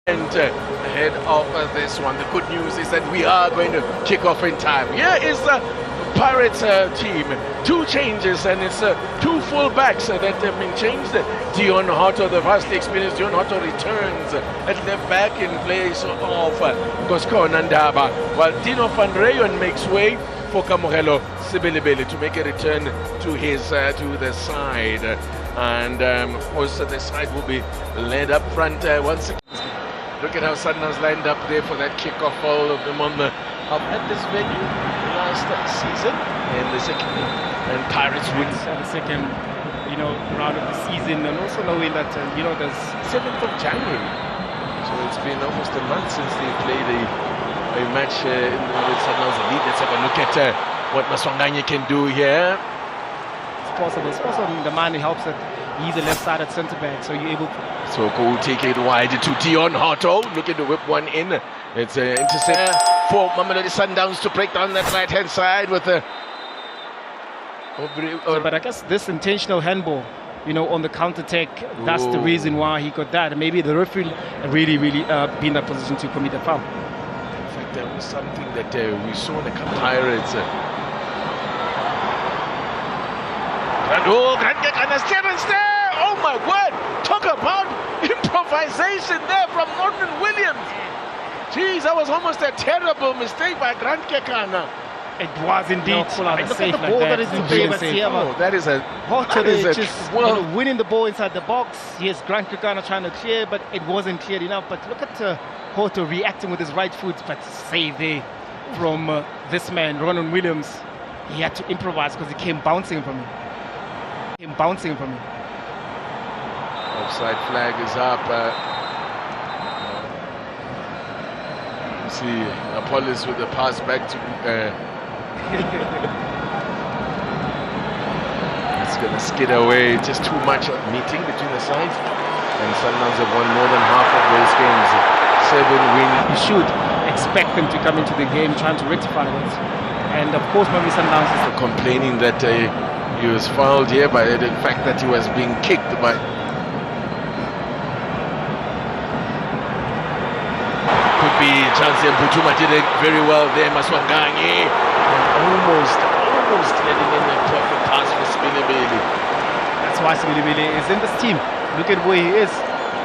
And ahead of this one, the good news is that we are going to kick off in time. Here is the Pirates team. Two changes, and it's two full-backs that have been changed. Dion Hotto, the vastly experienced Dion Hotto, returns at left back in place of Gosko Nandaba, while Dino van Rooyen makes way for Kamohelo Sibilibili to make a return to his to the side. And of course, the side will be led up front once again. Look at how Sundowns lined up there for that kickoff. All of them on the up at this venue last season in the second, and Pirates wins the second, round of the season, and also knowing that there's 7th of January, so it's been almost a month since they played a match with Sundowns Elite. Let's have a look at what Maswanganye can do here. It's possible. The man who helps it. He's a left-sided centre back, so you're able. So go take it wide to Dion Hotto. Looking to whip one in. It's an intercept for Mamelodi Sundowns to break down that right-hand side with the. But I guess this intentional handball, on the counter-attack, that's the reason why he got that. And maybe the referee really be in that position to commit a foul. In fact, that was something that we saw in the Pirates. Oh my word! Talk about improvisation there from Norman Williams. Jeez, that was almost a terrible mistake by Grant Kekana. It was indeed. Look at the ball that is in favor here. That is a winning the ball inside the box. Yes, Grant Kekana trying to clear, but it wasn't cleared enough. But look at Hotto reacting with his right foot, but save there from this man, Ronan Williams. He had to improvise because he came bouncing from him. Offside flag is up. You see Apollos with the pass back to. It's going to skid away. Just too much meeting between the sides. And Sundowns have won more than half of those games. 7 wins. You should expect them to come into the game trying to rectify it. And of course, maybe Sundowns is complaining that he was fouled here by the fact that he was being kicked by. Could be Chance Mbutuma did it very well there. Maswanganye almost letting in a perfect pass for Sibilibili. That's why Sibilibili is in this team. Look at where he is.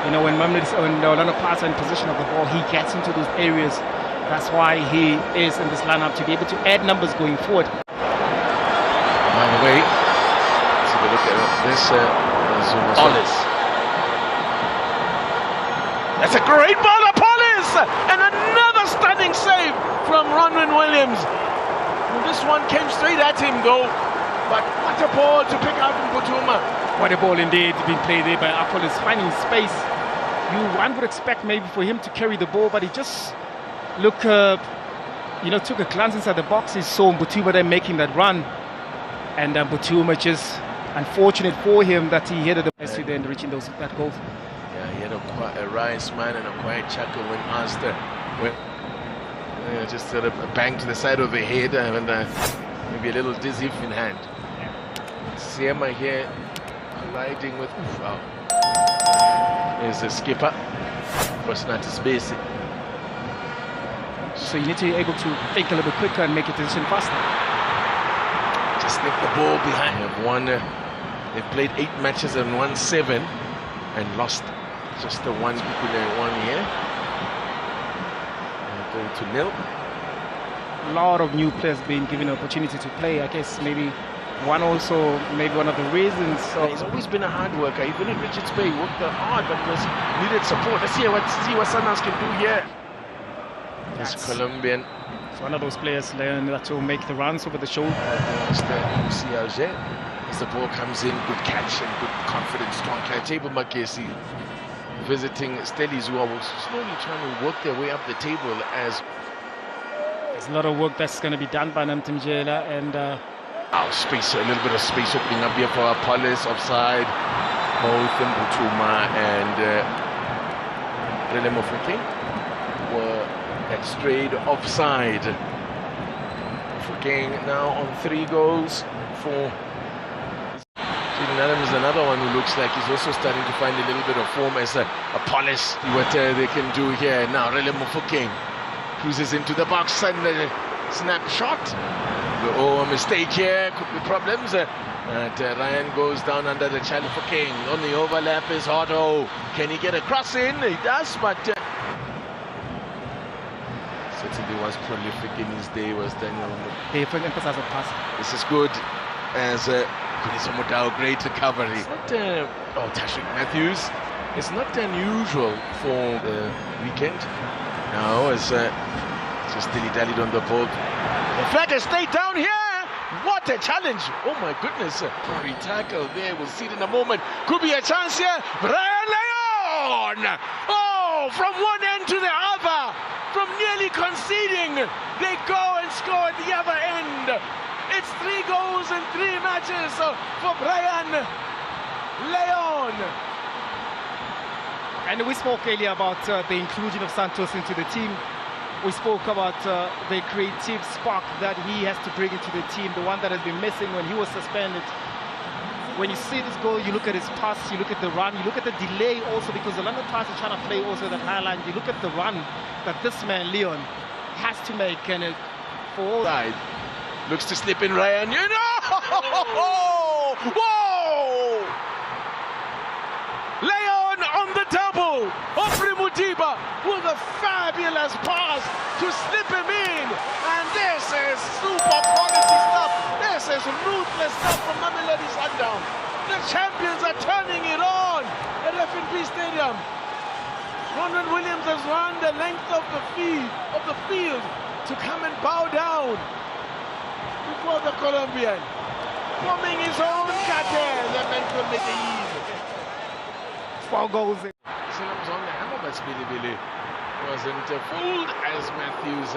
When Orlando Pirates are in possession of the ball, he gets into those areas. That's why he is in this lineup, to be able to add numbers going forward. By the way, let's have a look at this. Apollos. That's a great ball, Apollos! And another stunning save from Ronan Williams. And this one came straight at him, though. But what a ball to pick out from Mbutuma. What a ball indeed, being played there by Apollos, finding space. One would expect maybe for him to carry the ball, but he just took a glance inside the box. He saw Mbutuma then making that run. And Mbutuma, just unfortunate for him that he headed the best then reaching that goal. Yeah, he had a wry smile and a quiet chuckle when asked just sort of a bang to the side of the head and maybe a little dizzy in hand. Siema here colliding with there's the skipper for Snatis Basic. So you need to be able to think a little bit quicker and make a decision faster. Just left the ball behind. They've played 8 matches and won 7 and lost just the one here. Going to nil. A lot of new players being given an opportunity to play. I guess maybe one of the reasons. He's always been a hard worker. Even at Richards Bay, he worked hard, but needed support. Let's see what Sundowns can do here. This Colombian. It's one of those players that will make the runs over the shoulder. As the ball comes in, good catch and good confidence, strong catch. Table Makesi visiting Stellies, who are slowly trying to work their way up the table. As there's a lot of work that's going to be done by Namtimjela, and space, a little bit of space opening up here for Apollos. Offside, both Mbutuma and Relemofeke were strayed offside. Fukeng now on 3 goals for Adams is another one who looks like he's also starting to find a little bit of form as a polish. What they can do here now. Really Mufokeng cruises into the box and snapshot. Oh, a mistake here, could be problems. Ryan goes down under the challenge for King. On the overlap is Otto. Can he get a cross in? He does, but certainly was prolific in his day, was Daniel. This is good as Kuniso Mudau, great recovery. It's not, Tashik Matthews. It's not unusual for the weekend. Now, as just dilly-dallied on the ball. The flag has stayed down here. What a challenge! Oh my goodness! Free tackle there. We'll see it in a moment. Could be a chance here. Brian Leon! Oh, from one end to the other, from nearly conceding, they go and score at the other end. It's 3 goals in 3 matches for Brian Leon. And we spoke earlier about the inclusion of Santos into the team. We spoke about the creative spark that he has to bring into the team, the one that has been missing when he was suspended. When you see this goal, you look at his pass, you look at the run, you look at the delay also, because the London Pirates are trying to play also that high line. You look at the run that this man, Leon, has to make, and for all side looks to slip in Ryan. You know! Whoa! Leon on the double. Opri Mutiba with a fabulous pass to slip him in. And this is super quality stuff. This is ruthless stuff from Mamelodi Sundowns. The champions are turning it on at FNP Stadium. Ronald Williams has run the length of the field to come and bow down before the Colombian, forming his own cartel, the mental Medellin. 4 goals. Silham's on the hammer, but Billy wasn't fooled, as Matthews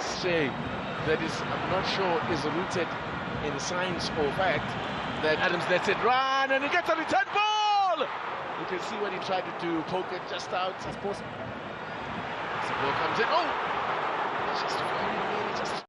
say. That is, I'm not sure, is rooted in science or fact, that Adams lets it run and he gets a return ball. You can see what he tried to do, poke it just out as possible. The ball comes in. Oh, just very, just.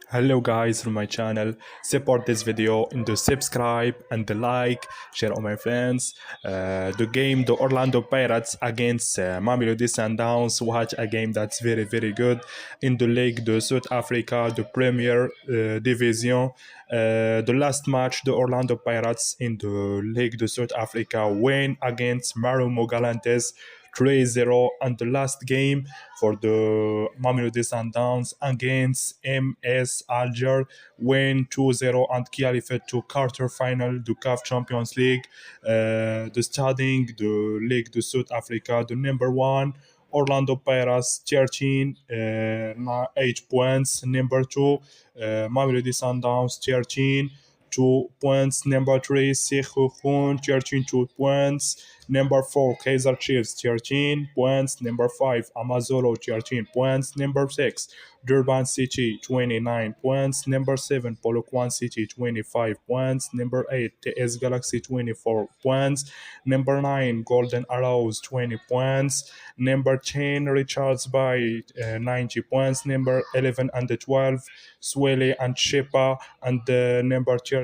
Hello guys from my channel. Support this video in the subscribe and the like, share on my friends. The game, the Orlando Pirates against Mamelodi Sundowns. Watch a game that's very good in the League de South Africa, the Premier Division. The last match, the Orlando Pirates in the League de South Africa win against Marumo Galantes 3-0, and the last game for the Mamelodi Sundowns against MS Alger win 2-0 and qualified to quarter-final the CAF Champions League. The starting the League de South Africa, the number 1 Orlando Pirates 13, 8 points. Number 2 Mamelodi Sundowns 13, 2 points. Number 3 Sekhukhun 13, 2 points. Number 4 Kaizer Chiefs 13 points. Number 5 Amazulu 13 points. Number 6 Durban City 29 points. Number 7 Polokwane City 25 points. Number 8 TS Galaxy 24 points. Number 9 Golden Arrows 20 points. Number 10 Richards Bay 90 points. Number 11 and 12 Swale and Shepa, and number 13